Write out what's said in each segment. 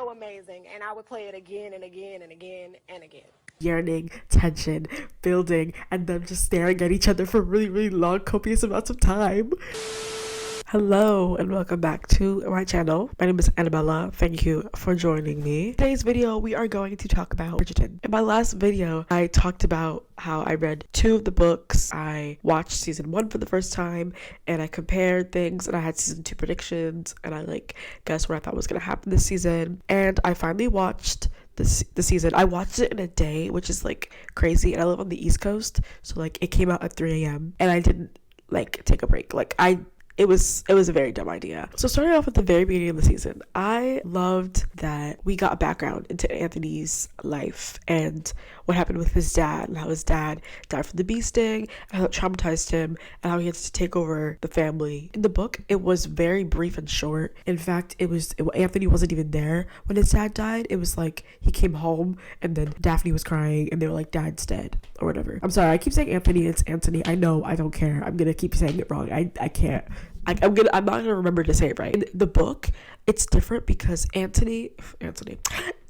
so amazing, and I would play it again and again and again and again. Yearning, tension, building, and them just staring at each other for really, really long, copious amounts of time. Hello and welcome back to my channel. My name is Annabella. Thank you for joining me. Today's video, we are going to talk about Bridgerton. In my last video, I talked about how I read 2 of the books. I watched season 1 for the first time and I compared things, and I had season 2 predictions, and I guessed what I thought was going to happen this season. And I finally watched the season. I watched it in a day, which is crazy, and I live on the East Coast, so it came out at 3 a.m. and I didn't take a break. It was a very dumb idea. So starting off at the very beginning of the season, I loved that we got background into Anthony's life and what happened with his dad, and how his dad died from the bee sting, and how it traumatized him, and how he had to take over the family. In the book, it was very brief and short. In fact, Anthony wasn't even there when his dad died. It was he came home and then Daphne was crying and they were like, "Dad's dead," or whatever. I'm sorry, I keep saying Anthony, it's Anthony. I know, I don't care. I'm gonna keep saying it wrong. I can't. I'm not gonna remember to say it right. In the book, it's different because Anthony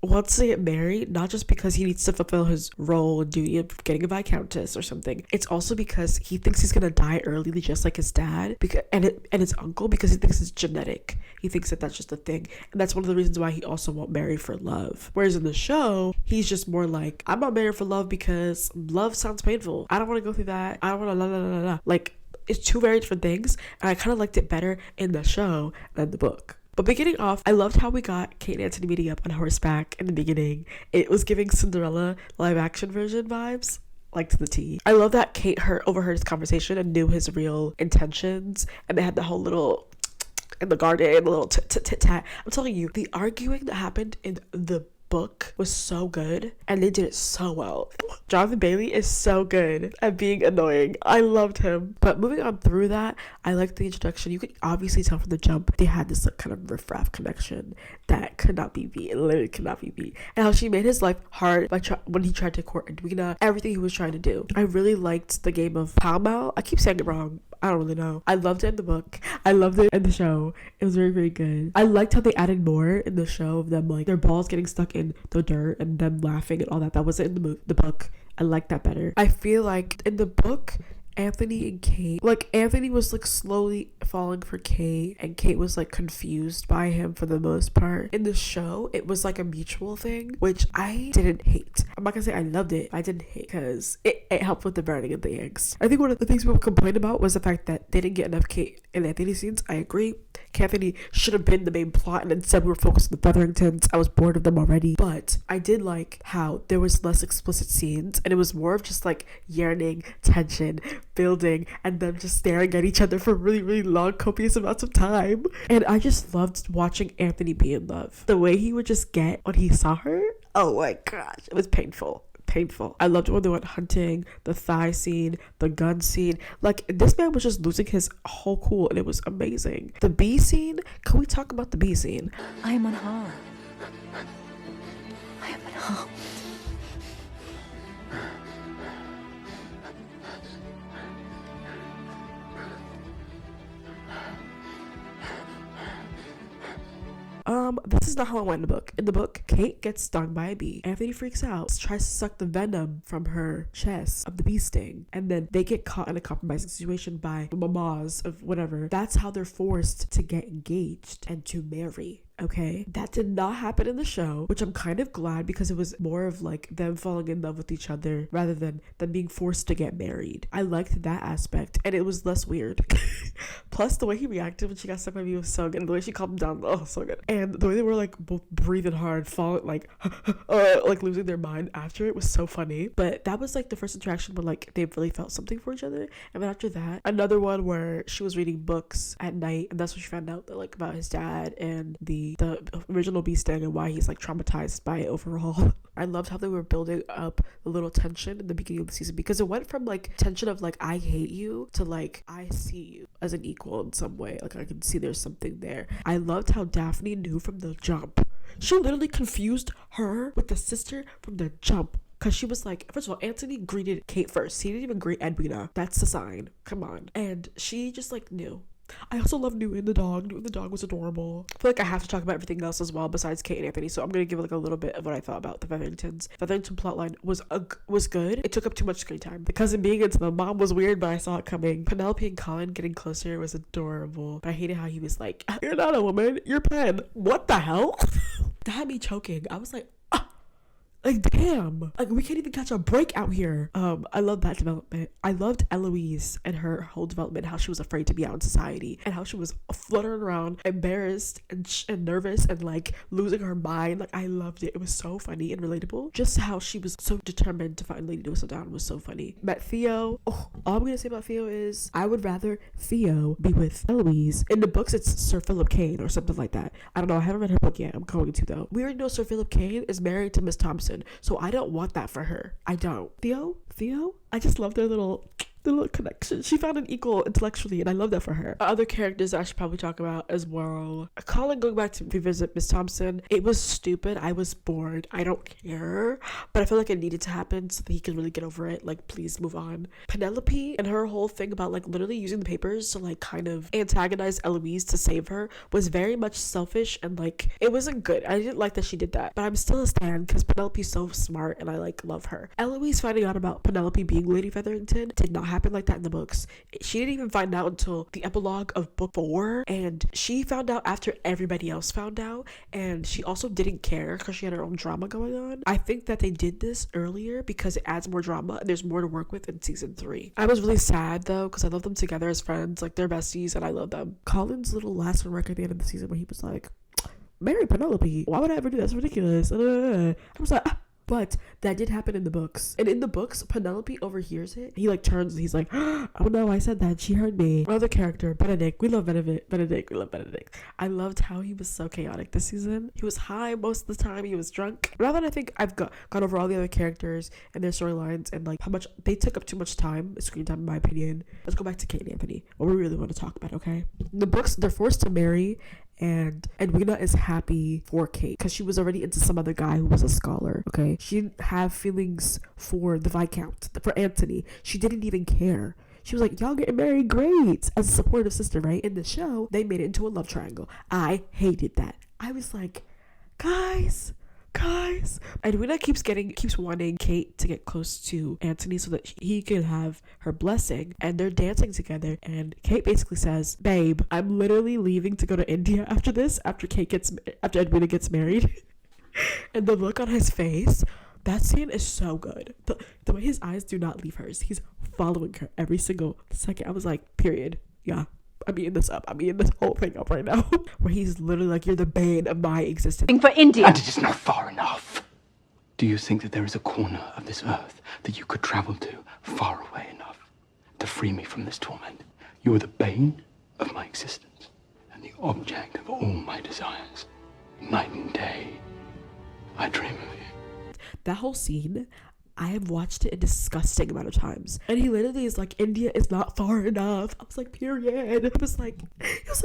wants to get married, not just because he needs to fulfill his role and duty of getting a viscountess or something. It's also because he thinks he's gonna die early, just like his dad, and his uncle, because he thinks it's genetic. He thinks that that's just a thing, and that's one of the reasons why he also won't marry for love. Whereas in the show, he's just more I'm not married for love because love sounds painful. I don't want to go through that. I don't want to la la la la. It's 2 very different things, and I kind of liked it better in the show than the book. But beginning off, I loved how we got Kate and Anthony meeting up on horseback in the beginning. It was giving Cinderella live action version vibes, to the T. I love that Kate overheard his conversation and knew his real intentions, and they had the whole little in the garden, a little tit-tat. I'm telling you, the arguing that happened in the book was so good, and they did it so well. Jonathan Bailey is so good at being annoying. I loved him. But moving on through that, I liked the introduction. You could obviously tell from the jump they had this kind of riffraff connection that could not be beat. It literally could not be beat. And how she made his life hard when he tried to court Edwina, everything he was trying to do. I really liked the game of Pall Mall. I keep saying it wrong. I don't really know. I loved it in the book. I loved it in the show. It was very, very good. I liked how they added more in the show of them, their balls getting stuck in the dirt and them laughing and all that. That wasn't in the book. I liked that better. I feel like in the book, Anthony and Kate, Anthony was slowly falling for Kate, and Kate was confused by him for the most part. In the show, it was a mutual thing, which I didn't hate. I'm not gonna say I loved it. I didn't hate because it helped with the burning of the eggs. I think one of the things people complained about was the fact that they didn't get enough Kate and Anthony scenes. I agree. Anthony should have been the main plot, and instead we were focused on the Featheringtons. I was bored of them already, but I did like how there was less explicit scenes, and it was more of just yearning, tension, building, and them just staring at each other for really, really long, copious amounts of time. And I just loved watching Anthony be in love. The way he would just get when he saw her, oh my gosh, it was painful. I loved when they went hunting, the thigh scene, the gun scene. This man was just losing his whole cool, and it was amazing. The bee scene, can we talk about the bee scene? I am unharmed. I am unharmed. This is not how it went in the book. In the book, Kate gets stung by a bee. Anthony freaks out, tries to suck the venom from her chest of the bee sting, and then they get caught in a compromising situation by the mamas of whatever. That's how they're forced to get engaged and to marry. Okay, that did not happen in the show, which I'm kind of glad, because it was more of them falling in love with each other rather than them being forced to get married. I liked that aspect, and it was less weird. Plus, the way he reacted when she got stuck by me was so good. And the way she calmed down, oh, so good. And the way they were both breathing hard, falling losing their mind after it was so funny. But that was the first interaction where they really felt something for each other. And then after that, another one where she was reading books at night, and that's when she found out that about his dad and the original bee sting and why he's traumatized by it overall. I loved how they were building up the little tension in the beginning of the season, because it went from tension of I hate you to I see you as an equal in some way. I can see there's something there. I loved how Daphne knew from the jump. She literally confused her with the sister from the jump. Because she was first of all, Anthony greeted Kate first. He didn't even greet Edwina. That's the sign. Come on. And she just knew. I also love Newton the dog. Newton the dog was adorable. I feel like I have to talk about everything else as well besides Kate and Anthony. So I'm gonna give like a little bit of what I thought about the Featheringtons. Featherington plotline was good. It took up too much screen time. The cousin being into the mom was weird, but I saw it coming. Penelope and Colin getting closer was adorable. But I hated how he was like, "You're not a woman. You're Pen." What the hell? That had me choking. I was like, like, damn, like we can't even catch a break out here. I love that development. I loved Eloise and her whole development, how she was afraid to be out in society and how she was fluttering around, embarrassed and nervous and like losing her mind. Like, I loved it. It was so funny and relatable. Just how she was so determined to find Lady to Whistle Down was so funny. Met Theo. Oh, all I'm gonna say about Theo is I would rather Theo be with Eloise. In the books, it's Sir Philip Kane or something like that. I don't know. I haven't read her book yet. I'm going to though. We already know Sir Philip Kane is married to Miss Thompson. So I don't want that for her. I don't. Theo, I just love their little connection. She found an equal intellectually, and I love that for her. Other characters that I should probably talk about as well. Colin going back to revisit Miss Thompson. It was stupid. I was bored. I don't care. But I feel like it needed to happen so that he could really get over it. Like, please move on. Penelope and her whole thing about like literally using the papers to like kind of antagonize Eloise to save her was very much selfish, and like it wasn't good. I didn't like that she did that. But I'm still a stan because Penelope's so smart and I like love her. Eloise finding out about Penelope being Lady Featherington did not happen like that in the books. She didn't even find out until the epilogue of book 4, and she found out after everybody else found out, and she also didn't care because she had her own drama going on. I think that they did this earlier because it adds more drama and there's more to work with in season 3. I was really sad though because I love them together as friends, like they're besties and I love them. Colin's little last remark at the end of the season where he was like, "Marry Penelope, why would I ever do that? That's ridiculous." I was like, but that did happen in the books. And in the books, Penelope overhears it. He like turns and he's like, "Oh no, I said that. She heard me." Another character, Benedict. We love Benedict. We love Benedict. I loved how he was so chaotic this season. He was high most of the time. He was drunk. Now that I think I've gone over all the other characters and their storylines and like how much they took up too much time, screen time in my opinion. Let's go back to Kate and Anthony. What we really want to talk about, okay? In the books, they're forced to marry. And Edwina is happy for Kate because she was already into some other guy who was a scholar, okay? She didn't have feelings for the Viscount, for Anthony. She didn't even care. She was like, "Y'all getting married, great," as a supportive sister, right? In the show, they made it into a love triangle. I hated that. I was like, guys. Edwina keeps wanting Kate to get close to Anthony so that he can have her blessing, and they're dancing together, and Kate basically says, "Babe, I'm literally leaving to go to India after this, after Edwina gets married." And the look on his face, that scene is so good. The way his eyes do not leave hers. He's following her every single second. I was like, period. Yeah. I'm eating this up. I'm eating this whole thing up right now. Where he's literally like, "You're the bane of my existence." For India. And it is not far enough. Do you think that there is a corner of this earth that you could travel to far away enough to free me from this torment? You are the bane of my existence and the object of all my desires. Night and day, I dream of you. That whole scene, I have watched it a disgusting amount of times. And he literally is like, "India is not far enough." I was like, period. He was like,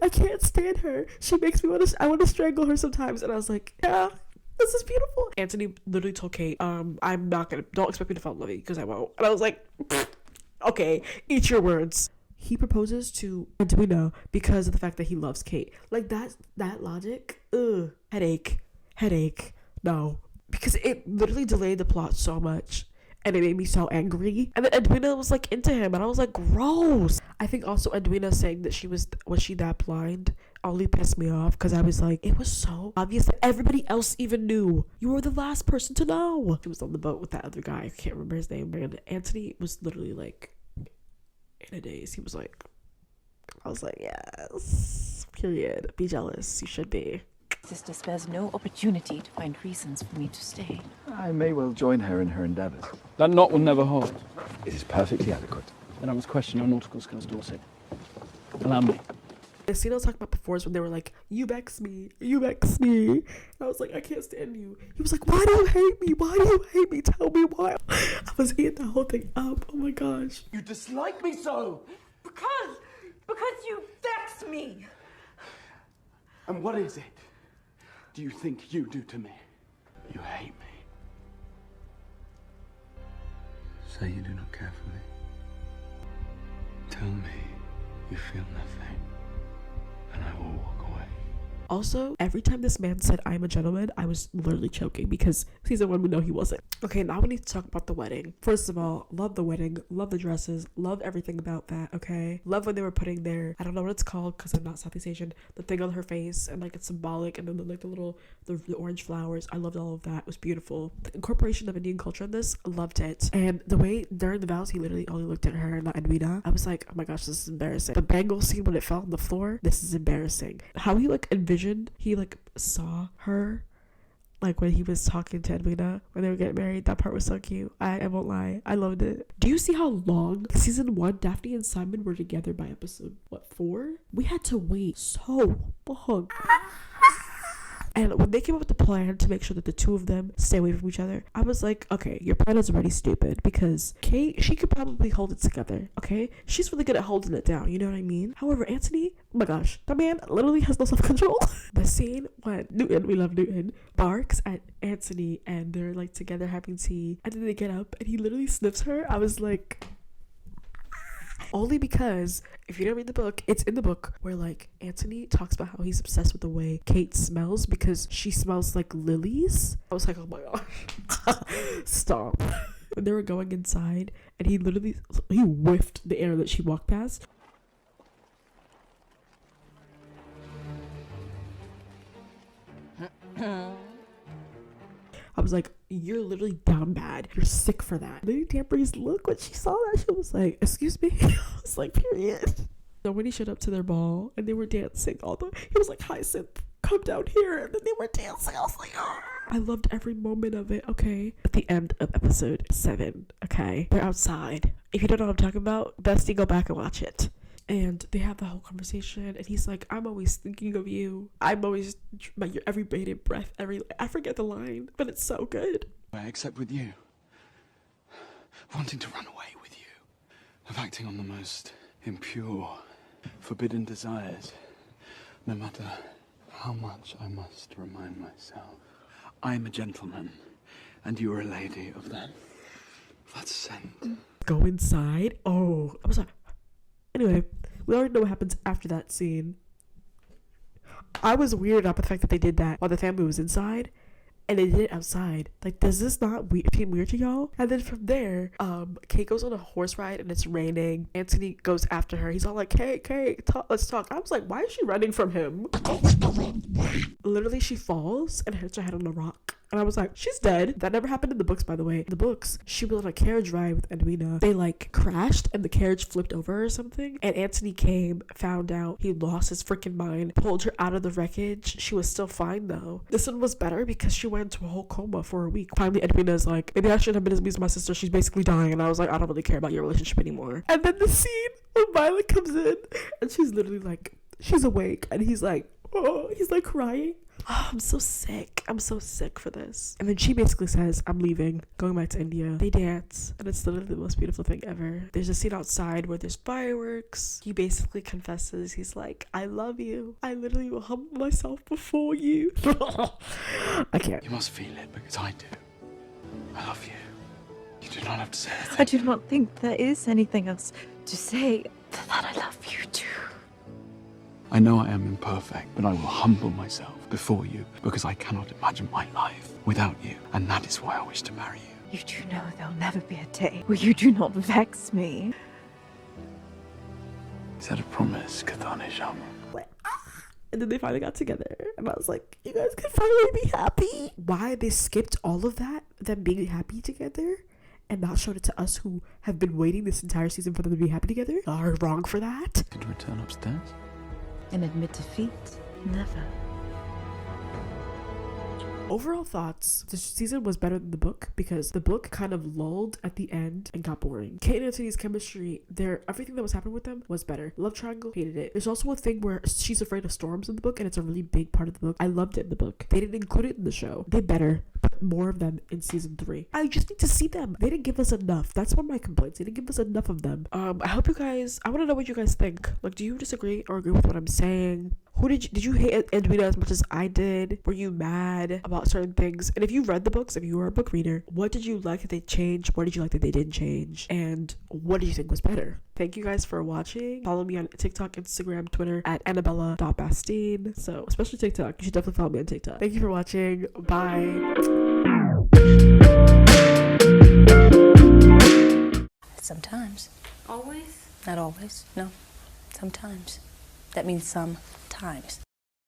"I can't stand her. She makes me I want to strangle her sometimes." And I was like, yeah, this is beautiful. Anthony literally told Kate, don't expect me to fall in love with you because I won't. And I was like, okay, eat your words. He proposes to Edwina because of the fact that he loves Kate. Like that logic, headache, no. Because it literally delayed the plot so much and it made me so angry. And then Edwina was like into him and I was like, gross. I think also Edwina saying that was she that blind only pissed me off because I was like, it was so obvious that everybody else even knew. You were the last person to know. She was on the boat with that other guy. I can't remember his name. And Anthony was literally like in a daze. He was like, I was like, yes, period. Be jealous. You should be. Sister spares no opportunity to find reasons for me to stay. I may well join her in her endeavours. That knot will never hold. It is perfectly adequate. Then I must question your nautical skills, Dorset. Allow me. The scene I was talking about before is when they were like, you vex me. And I was like, I can't stand you. He was like, why do you hate me? Tell me why. I was eating that whole thing up. Oh my gosh. You dislike me so! Because you vex me! And what is it do you think you do to me? You hate me. Say you do not care for me. Tell me you feel nothing. and I will walk away. Also, every time this man said I'm a gentleman, I was literally choking because season 1 we know he wasn't. Okay, now we need to talk about the wedding. First of all, love the wedding, love the dresses, love everything about that, okay? Love when they were putting their, I don't know what it's called because I'm not Southeast Asian, the thing on her face and like it's symbolic, and then the orange flowers. I loved all of that. It was beautiful. The incorporation of Indian culture in this, loved it. And the way during the vows he literally only looked at her, not Edwina. I was like, oh my gosh, this is embarrassing. The bangle scene when it fell on the floor, this is embarrassing. How he like envisioned, he like saw her like when he was talking to Edwina when they were getting married. That part was so cute. I won't lie, I loved it. Do you see how long season 1 Daphne and Simon were together by episode 4? We had to wait so long. And when they came up with the plan to make sure that the two of them stay away from each other, I was like, okay, your plan is already stupid because Kate, she could probably hold it together, okay? She's really good at holding it down, you know what I mean? However, Anthony, oh my gosh, that man literally has no self-control. The scene when Newton, we love Newton, barks at Anthony and they're like together having tea, and then they get up and he literally sniffs her. I was like, only because if you don't read the book, it's in the book where like Anthony talks about how he's obsessed with the way Kate smells because she smells like lilies. I was like, oh my gosh, stop. When they were going inside and he whiffed the air that she walked past. I was like, you're literally down bad. You're sick for that. Lady Danbury's look when she saw that, she was like, excuse me? I was like, period. So when he showed up to their ball and they were dancing, he was like, Hyacinth, come down here. And then they were dancing. I was like, oh. I loved every moment of it, okay? At the end of episode 7, okay? They're outside. If you don't know what I'm talking about, bestie, go back and watch it. And they have the whole conversation and he's like, I'm always thinking of you. I'm always about your every bated breath, I forget the line, but it's so good. Except with you. Wanting to run away with you. Of acting on the most impure, forbidden desires. No matter how much I must remind myself. I'm a gentleman and you are a lady of that scent. Go inside. Oh, I was like, anyway, we already know what happens after that scene. I was weirded about the fact that they did that while the family was inside and they did it outside. Like, does this not seem weird to y'all? And then from there, Kate goes on a horse ride and it's raining. Anthony goes after her. He's all like, Kate, let's talk. I was like, why is she running from him? Literally, she falls and hits her head on a rock. And I was like, she's dead. That never happened in the books, by the way. In the books, she was on a carriage ride with Edwina. They like crashed and the carriage flipped over or something. And Anthony came, found out he lost his freaking mind, pulled her out of the wreckage. She was still fine though. This one was better because she went into a whole coma for a week. Finally, Edwina's like, maybe I shouldn't have been as mean as my sister. She's basically dying. And I was like, I don't really care about your relationship anymore. And then the scene when Violet comes in and she's literally like, she's awake. And he's like, oh, he's like crying. Oh, I'm so sick for this. And then she basically says, I'm leaving, going back to India. They dance and it's literally the most beautiful thing ever. There's a scene outside where there's fireworks. He basically confesses, he's like, I love you. I literally will humble myself before you. I can't. You must feel it because I do. I love you. You do not have to say anything. I do not think there is anything else to say than that I love you too. I know I am imperfect, but I will humble myself before you because I cannot imagine my life without you, and that is why I wish to marry you. You do know there'll never be a day where you do not vex me. Is that a promise, kanthony? And then they finally got together and I was like, you guys can finally be happy. Why they skipped all of that, them being happy together, and not showed it to us who have been waiting this entire season for them to be happy together, are wrong for that. Did you return upstairs? And admit defeat? Never. Overall thoughts, this season was better than the book because the book kind of lulled at the end and got boring. Kate and Anthony's chemistry, everything that was happening with them was better. Love triangle, hated it. There's also a thing where she's afraid of storms in the book and it's a really big part of the book. I loved it in the book. They didn't include it in the show. They better put more of them in season 3. I just need to see them. They didn't give us enough. That's one of my complaints. They didn't give us enough of them. I hope you guys, I want to know what you guys think. Like, do you disagree or agree with what I'm saying? Who did you hate Edwina as much as I did? Were you mad about certain things? And if you read the books, if you were a book reader, what did you like that they changed? What did you like that they didn't change? And what do you think was better? Thank you guys for watching. Follow me on TikTok, Instagram, Twitter at Annabella.Bastine. So especially TikTok, you should definitely follow me on TikTok. Thank you for watching. Bye. Sometimes. Always? Not always. No. Sometimes. That means sometimes.